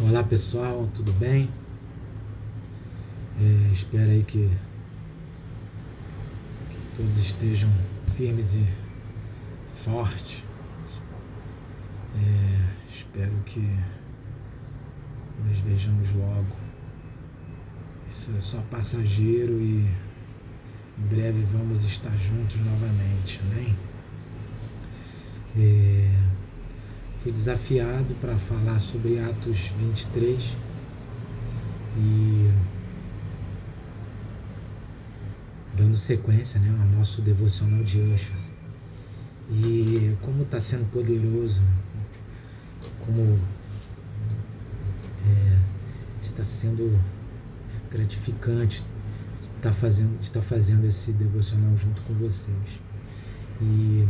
Olá pessoal, tudo bem? Espero aí que todos estejam firmes e fortes. Espero que nos vejamos logo. Isso é só passageiro e em breve vamos estar juntos novamente, amém? Fui desafiado para falar sobre Atos 23 e dando sequência, né, ao nosso devocional de Ushers. E como está sendo poderoso, como está sendo gratificante estar fazendo esse devocional junto com vocês. E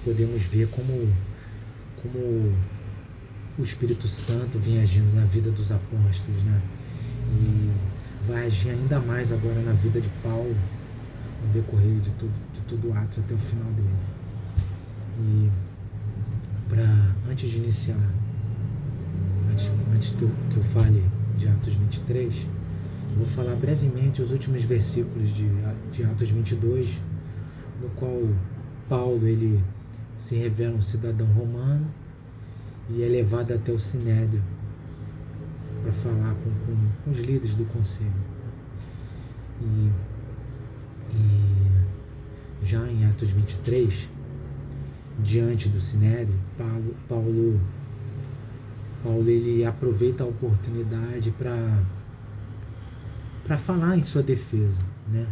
podemos ver como o Espírito Santo vem agindo na vida dos apóstolos, né? E vai agir ainda mais agora na vida de Paulo, no decorrer de todo Atos até o final dele. E antes de iniciar, antes que eu fale de Atos 23, eu vou falar brevemente os últimos versículos de Atos 22, no qual Paulo ele se revela um cidadão romano e é levado até o Sinédrio para falar com os líderes do conselho. E já em Atos 23, diante do Sinédrio, Paulo ele aproveita a oportunidade para falar em sua defesa, né?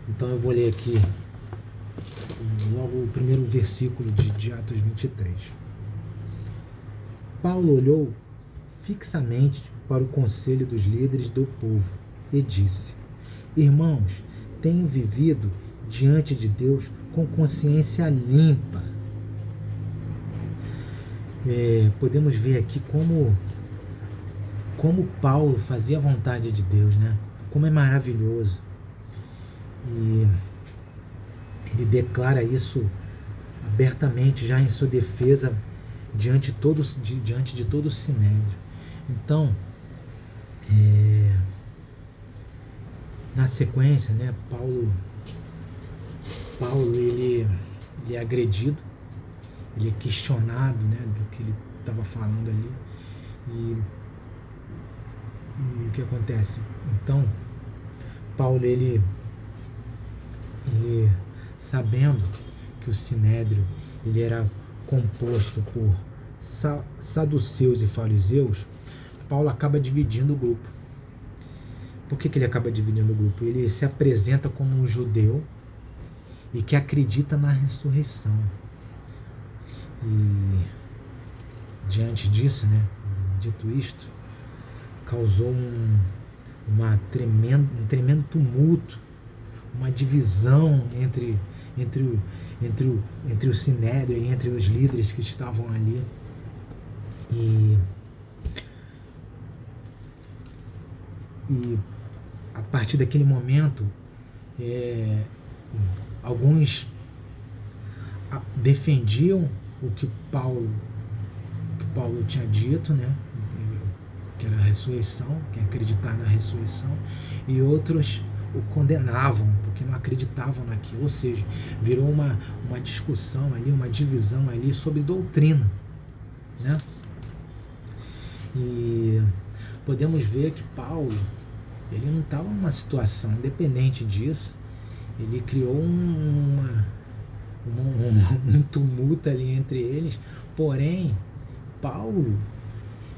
Então eu vou ler aqui logo o primeiro versículo de Atos 23. Paulo olhou fixamente para o conselho dos líderes do povo e disse: Irmãos, tenho vivido diante de Deus com consciência limpa. Podemos ver aqui como Paulo fazia a vontade de Deus, né? Como é maravilhoso. E ele declara isso abertamente já em sua defesa diante de todo o Sinédrio. Então, na sequência, né, Paulo ele é agredido, ele é questionado, né, do que ele estava falando ali. E o que acontece? Então, Paulo ele sabendo que o Sinédrio ele era composto por saduceus e fariseus, Paulo acaba dividindo o grupo. Por que ele acaba dividindo o grupo? Ele se apresenta como um judeu e que acredita na ressurreição. E diante disso, né, dito isto, causou um tremendo tumulto, uma divisão entre o Sinédrio e entre os líderes que estavam ali. E a partir daquele momento, alguns defendiam o que Paulo tinha dito, né? Que era a ressurreição, que é acreditar na ressurreição, e outros o condenavam, porque não acreditavam naquilo. Ou seja, virou uma discussão ali, uma divisão ali sobre doutrina, né? E podemos ver que Paulo, ele não estava numa situação independente disso, ele criou um tumulto ali entre eles, porém, Paulo,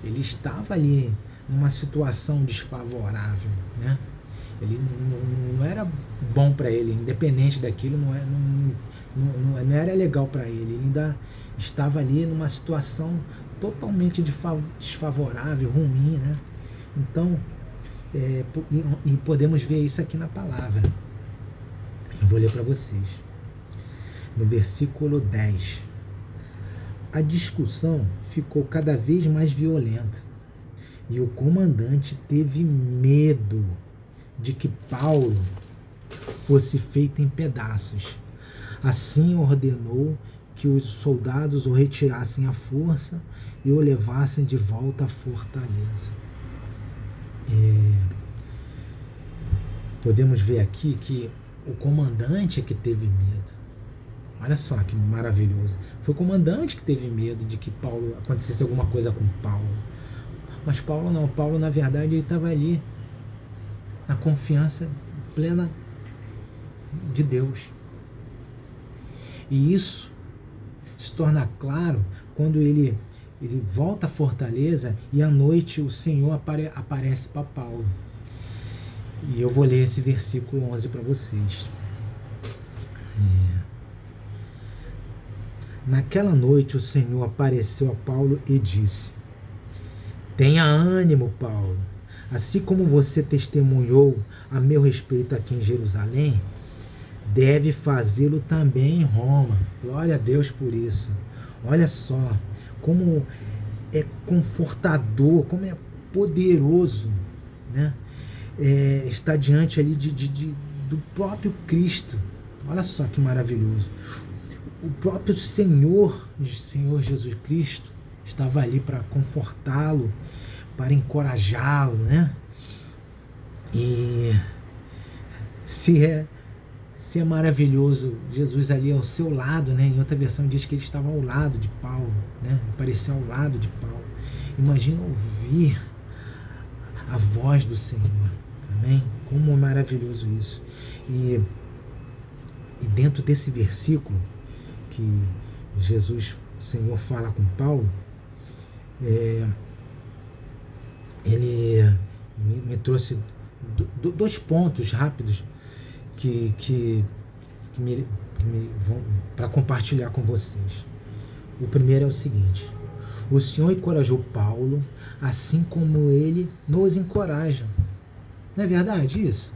ele estava ali numa situação desfavorável, né? Ele não era bom para ele, independente daquilo, não era legal para ele. Ele ainda estava ali numa situação totalmente desfavorável, ruim, né? Então, e podemos ver isso aqui na palavra. Eu vou ler para vocês. No versículo 10. A discussão ficou cada vez mais violenta e o comandante teve medo de que Paulo fosse feito em pedaços. Assim ordenou que os soldados o retirassem à força e o levassem de volta à fortaleza. Podemos ver aqui que o comandante é que teve medo. Olha só que maravilhoso. Foi o comandante que teve medo de que Paulo acontecesse alguma coisa com Paulo. Mas Paulo não. Paulo, na verdade, ele estava ali na confiança plena de Deus. E isso se torna claro quando ele volta à fortaleza e à noite o Senhor aparece para Paulo. E eu vou ler esse versículo 11 para vocês. Naquela noite o Senhor apareceu a Paulo e disse: tenha ânimo, Paulo. Assim como você testemunhou a meu respeito aqui em Jerusalém, deve fazê-lo também em Roma. Glória a Deus por isso. Olha só como é confortador, como é poderoso, né? Está diante ali do próprio Cristo. Olha só que maravilhoso. O próprio Senhor Jesus Cristo estava ali para confortá-lo, para encorajá-lo, né? E se é maravilhoso Jesus ali ao seu lado, né? Em outra versão diz que ele estava ao lado de Paulo, né? Apareceu ao lado de Paulo. Imagina ouvir a voz do Senhor, amém? Como é maravilhoso isso. E dentro desse versículo que Jesus, o Senhor, fala com Paulo, ele me trouxe dois pontos rápidos que me vão para compartilhar com vocês. O primeiro é o seguinte: o Senhor encorajou Paulo, assim como ele nos encoraja. Não é verdade isso?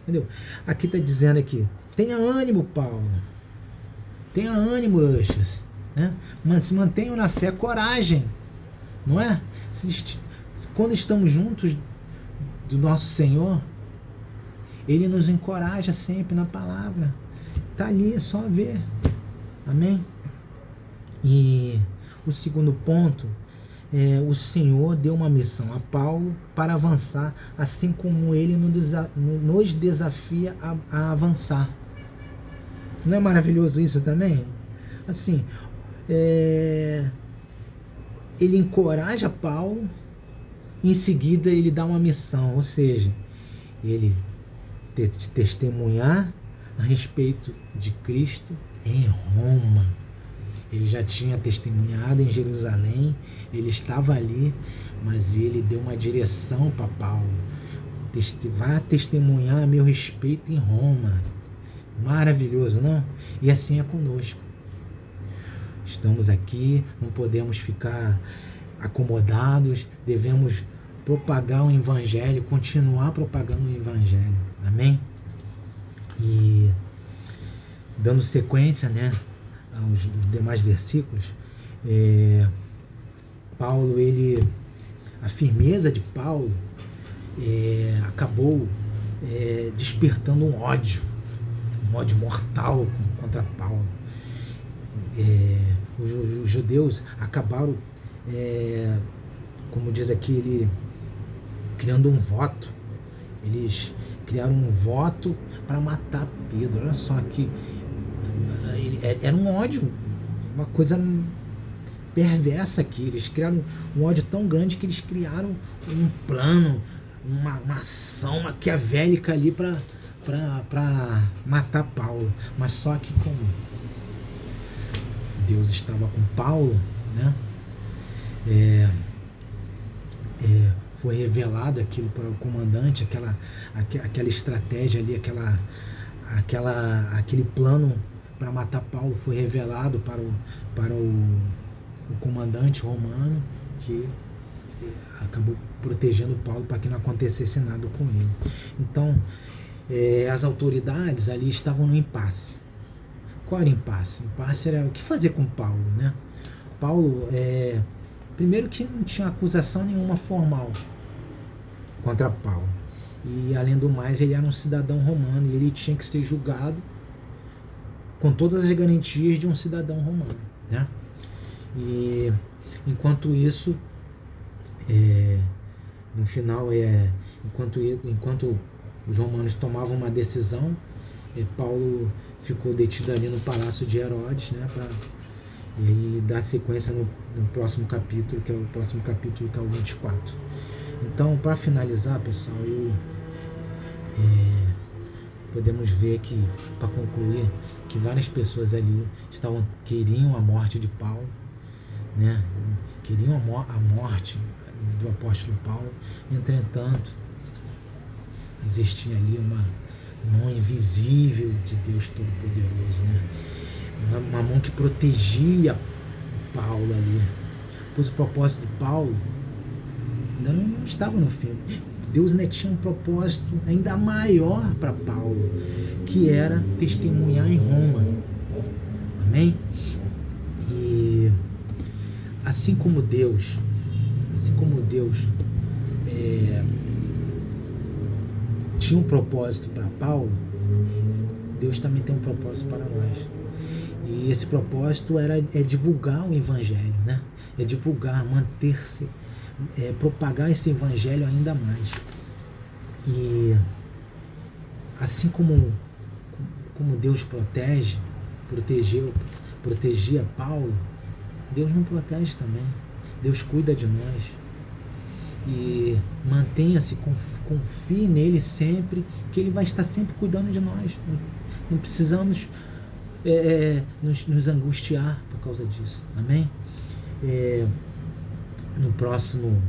Entendeu? Aqui está dizendo aqui: tenha ânimo, Paulo. Tenha ânimo, Ushas, né? Se mantenham na fé, coragem, não é? Quando estamos juntos do nosso Senhor, Ele nos encoraja sempre na palavra. Está ali, é só ver. Amém? E o segundo ponto o Senhor deu uma missão a Paulo para avançar, assim como Ele nos desafia a avançar. Não é maravilhoso isso também? Assim, ele encoraja Paulo, em seguida ele dá uma missão, ou seja, ele testemunhar a respeito de Cristo em Roma. Ele já tinha testemunhado em Jerusalém, ele estava ali, mas ele deu uma direção para Paulo: vá testemunhar a meu respeito em Roma. Maravilhoso, não? E assim é conosco. Estamos aqui, não podemos ficar acomodados, devemos propagar o Evangelho, continuar propagando o Evangelho. Amém? E dando sequência, né, aos demais versículos, Paulo, a firmeza de Paulo acabou despertando um ódio mortal contra Paulo. Os judeus acabaram, como diz aqui, ele criando um voto. Eles criaram um voto para matar Pedro. Olha só que era um ódio, uma coisa perversa aqui. Eles criaram um ódio tão grande que eles criaram um plano, uma ação maquiavélica ali para matar Paulo. Mas só que como Deus estava com Paulo, né? Foi revelado aquilo para o comandante, aquela estratégia ali, aquele plano para matar Paulo foi revelado para o comandante romano, que acabou protegendo Paulo para que não acontecesse nada com ele. Então, as autoridades ali estavam no impasse. Qual era o impasse? O impasse era o que fazer com Paulo, né? Paulo, primeiro que não tinha acusação nenhuma formal contra Paulo. E, além do mais, ele era um cidadão romano e ele tinha que ser julgado com todas as garantias de um cidadão romano, né? E Enquanto isso, no final, enquanto os romanos tomavam uma decisão, Paulo ficou detido ali no palácio de Herodes, né, e aí dar sequência no próximo capítulo, que é o próximo capítulo, que é o 24. Então, para finalizar, pessoal, podemos ver que, para concluir, que várias pessoas ali queriam a morte de Paulo, né? Queriam a morte do apóstolo Paulo. Entretanto, existia ali uma mão invisível de Deus Todo-Poderoso, né? Uma mão que protegia Paulo ali, pois o propósito de Paulo ainda não estava no fim. Deus ainda tinha um propósito ainda maior para Paulo, que era testemunhar em Roma. Amém? E assim como Deus tinha um propósito para Paulo, Deus também tem um propósito para nós. E esse propósito é divulgar o evangelho, né? É divulgar, manter-se, propagar esse evangelho ainda mais. E assim como Deus protegia Paulo, Deus não protege também. Deus cuida de nós. E mantenha-se, confie nele sempre, que ele vai estar sempre cuidando de nós. Não precisamos nos angustiar por causa disso. Amém? No próximo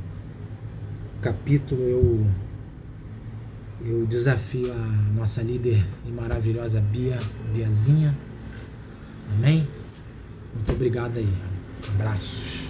capítulo eu desafio a nossa líder e maravilhosa Biazinha. Amém? Muito obrigado aí. Abraços.